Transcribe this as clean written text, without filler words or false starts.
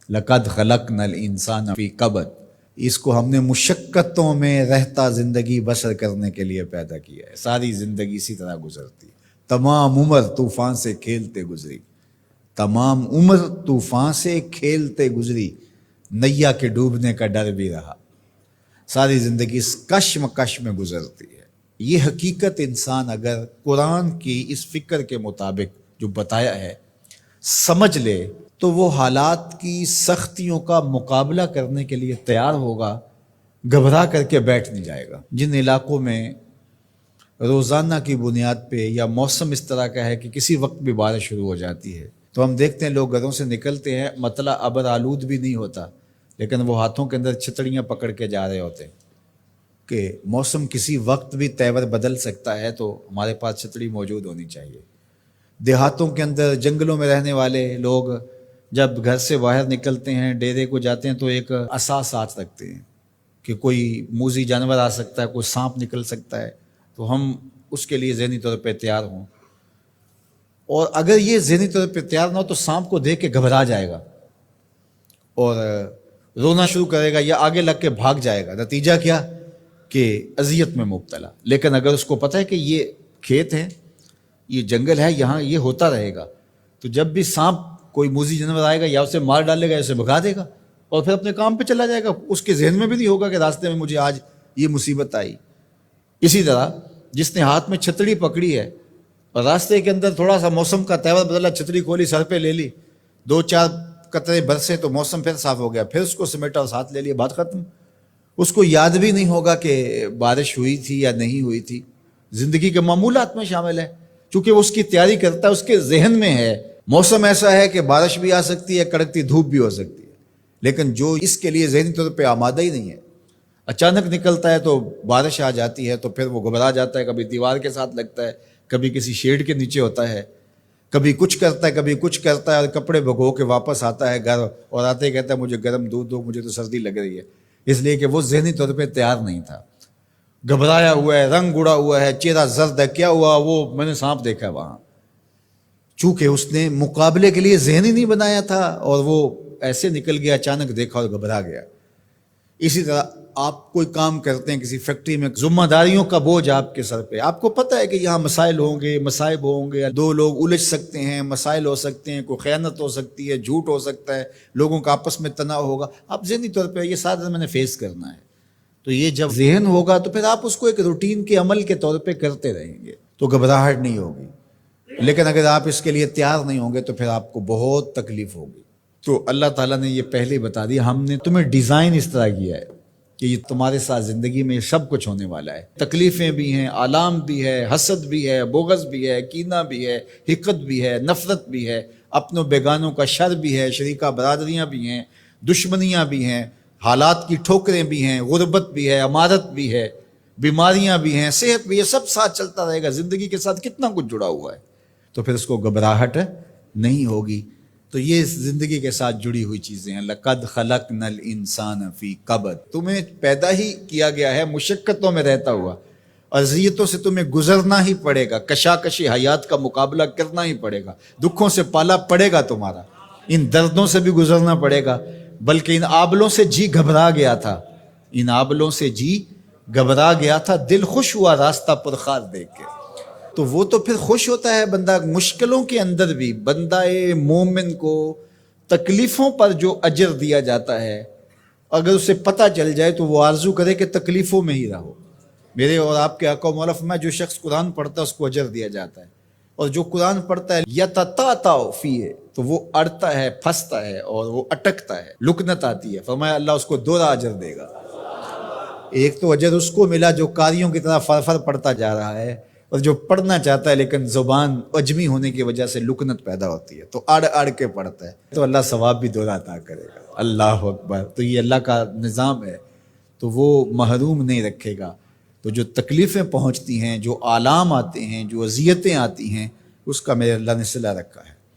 لقد خلقنا الانسان فی کبد، اس کو ہم نے مشقتوں میں رہتا زندگی بسر کرنے کے لیے پیدا کیا ہے۔ ساری زندگی اسی طرح گزرتی ہے، تمام عمر طوفان سے کھیلتے گزری، تمام عمر طوفان سے کھیلتے گزری، نیا کے ڈوبنے کا ڈر بھی رہا، ساری زندگی اس کشمکش میں گزرتی ہے۔ یہ حقیقت انسان اگر قرآن کی اس فکر کے مطابق جو بتایا ہے سمجھ لے تو وہ حالات کی سختیوں کا مقابلہ کرنے کے لیے تیار ہوگا، گھبرا کر کے بیٹھ نہیں جائے گا۔ جن علاقوں میں روزانہ کی بنیاد پہ یا موسم اس طرح کا ہے کہ کسی وقت بھی بارش شروع ہو جاتی ہے، تو ہم دیکھتے ہیں لوگ گھروں سے نکلتے ہیں، مطلع ابر آلود بھی نہیں ہوتا، لیکن وہ ہاتھوں کے اندر چھتریاں پکڑ کے جا رہے ہوتے ہیں کہ موسم کسی وقت بھی تیور بدل سکتا ہے، تو ہمارے پاس چھتری موجود ہونی چاہیے۔ دیہاتوں کے اندر جنگلوں میں رہنے والے لوگ جب گھر سے باہر نکلتے ہیں، ڈیرے کو جاتے ہیں، تو ایک عصا ساتھ رکھتے ہیں کہ کوئی موذی جانور آ سکتا ہے، کوئی سانپ نکل سکتا ہے، تو ہم اس کے لیے ذہنی طور پہ تیار ہوں۔ اور اگر یہ ذہنی طور پہ تیار نہ ہو تو سانپ کو دیکھ کے گھبرا جائے گا اور رونا شروع کرے گا یا آگے لگ کے بھاگ جائے گا، نتیجہ کیا کہ اذیت میں مبتلا۔ لیکن اگر اس کو پتہ ہے کہ یہ کھیت ہے، یہ جنگل ہے، یہاں یہ ہوتا رہے گا، تو جب بھی سانپ کوئی موذی جانور آئے گا یا اسے مار ڈالے گا یا اسے بھگا دے گا اور پھر اپنے کام پہ چلا جائے گا، اس کے ذہن میں بھی نہیں ہوگا کہ راستے میں مجھے آج یہ مصیبت آئی۔ اسی طرح جس نے ہاتھ میں چھتری پکڑی ہے اور راستے کے اندر تھوڑا سا موسم کا تیور بدلا، چھتری کھولی، سر پہ لے لی، 2-4 قطرے برسے تو موسم پھر صاف ہو گیا، پھر اس کو سمیٹا اور ساتھ لے لیا، بات ختم۔ اس کو یاد بھی نہیں ہوگا کہ بارش ہوئی تھی یا نہیں ہوئی تھی، زندگی کے معمولات میں شامل ہے، چونکہ وہ اس کی تیاری کرتا ہے، اس کے ذہن میں ہے موسم ایسا ہے کہ بارش بھی آ سکتی ہے، کڑکتی دھوپ بھی ہو سکتی ہے، لیکن جو اس کے لیے ذہنی طور پہ آمادہ ہی نہیں ہے، اچانک نکلتا ہے تو بارش آ جاتی ہے تو پھر وہ گھبرا جاتا ہے، کبھی دیوار کے ساتھ لگتا ہے، کبھی کسی شیڈ کے نیچے ہوتا ہے، کبھی کچھ کرتا ہے، کبھی کچھ کرتا ہے، اور کپڑے بھگو کے واپس آتا ہے گھر، اور آتے ہی کہتا ہے مجھے گرم دودھ دو، مجھے تو سردی لگ رہی ہے، اس لیے کہ وہ ذہنی طور پہ تیار نہیں تھا، گھبرایا ہوا ہے، رنگ اڑا ہوا ہے، چہرہ زرد ہے، کیا ہوا؟ وہ میں نے سانپ دیکھا ہے وہاں، چونکہ اس نے مقابلے کے لیے ذہن ہی نہیں بنایا تھا اور وہ ایسے نکل گیا، اچانک دیکھا اور گھبرا گیا۔ اسی طرح آپ کوئی کام کرتے ہیں کسی فیکٹری میں، ذمہ داریوں کا بوجھ آپ کے سر پہ، آپ کو پتہ ہے کہ یہاں مسائل ہوں گے، مصائب ہوں گے، 2 لوگ الجھ سکتے ہیں، مسائل ہو سکتے ہیں، کوئی خیانت ہو سکتی ہے، جھوٹ ہو سکتا ہے، لوگوں کا آپس میں تناؤ ہوگا، آپ ذہنی طور پہ یہ سارا میں نے فیس کرنا ہے۔ تو یہ جب ذہن ہوگا تو پھر آپ اس کو ایک روٹین کے عمل کے طور پہ کرتے رہیں گے تو گھبراہٹ نہیں ہوگی، لیکن اگر آپ اس کے لیے تیار نہیں ہوں گے تو پھر آپ کو بہت تکلیف ہوگی۔ تو اللہ تعالیٰ نے یہ پہلے ہی بتا دیا، ہم نے تمہیں ڈیزائن اس طرح کیا ہے کہ یہ تمہارے ساتھ زندگی میں سب کچھ ہونے والا ہے، تکلیفیں بھی ہیں، آلام بھی ہے، حسد بھی ہے، بغض بھی ہے، کینہ بھی ہے، حقد بھی ہے، نفرت بھی ہے، اپنوں بیگانوں کا شر بھی ہے، شریکہ برادریاں بھی ہیں، دشمنیاں بھی ہیں، حالات کی ٹھوکریں بھی ہیں، غربت بھی ہے، امارت بھی ہے، بیماریاں بھی ہیں، صحت بھی ہے، سب ساتھ چلتا رہے گا، زندگی کے ساتھ کتنا کچھ جڑا ہوا ہے، تو پھر اس کو گھبراہٹ نہیں ہوگی۔ تو یہ زندگی کے ساتھ جڑی ہوئی چیزیں ہیں۔ لقد خلقنا الانسان فی کبد، تمہیں پیدا ہی کیا گیا ہے مشقتوں میں رہتا ہوا، اذیتوں سے تمہیں گزرنا ہی پڑے گا، کشاکش حیات کا مقابلہ کرنا ہی پڑے گا، دکھوں سے پالا پڑے گا تمہارا، ان دردوں سے بھی گزرنا پڑے گا، بلکہ ان آبلوں سے جی گھبرا گیا تھا، ان آبلوں سے جی گھبرا گیا تھا، دل خوش ہوا راستہ پرخار دیکھ کے۔ تو وہ تو پھر خوش ہوتا ہے بندہ مشکلوں کے اندر بھی، بندہ مومن کو تکلیفوں پر جو اجر دیا جاتا ہے اگر اسے پتہ چل جائے تو وہ آرزو کرے کہ تکلیفوں میں ہی رہو۔ میرے اور آپ کے آقا و مولا فرمایا جو شخص قرآن پڑھتا ہے اس کو اجر دیا جاتا ہے، اور جو قرآن پڑھتا ہے یتتعتع فیہ، تو وہ اڑتا ہے، پھنستا ہے اور وہ اٹکتا ہے، لکنت آتی ہے، فرمایا اللہ اس کو 2 اجر دے گا۔ ایک تو اجر اس کو ملا جو قاریوں کی طرح فرفر پڑھتا جا رہا ہے، اور جو پڑھنا چاہتا ہے لیکن زبان عجمی ہونے کی وجہ سے لکنت پیدا ہوتی ہے تو اڑ اڑ کے پڑھتا ہے، تو اللہ ثواب بھی 2 عطا کرے گا۔ اللہ اکبر! تو یہ اللہ کا نظام ہے، تو وہ محروم نہیں رکھے گا۔ تو جو تکلیفیں پہنچتی ہیں، جو آلام آتے ہیں، جو اذیتیں آتی ہیں، اس کا میرے اللہ نے صلہ رکھا ہے۔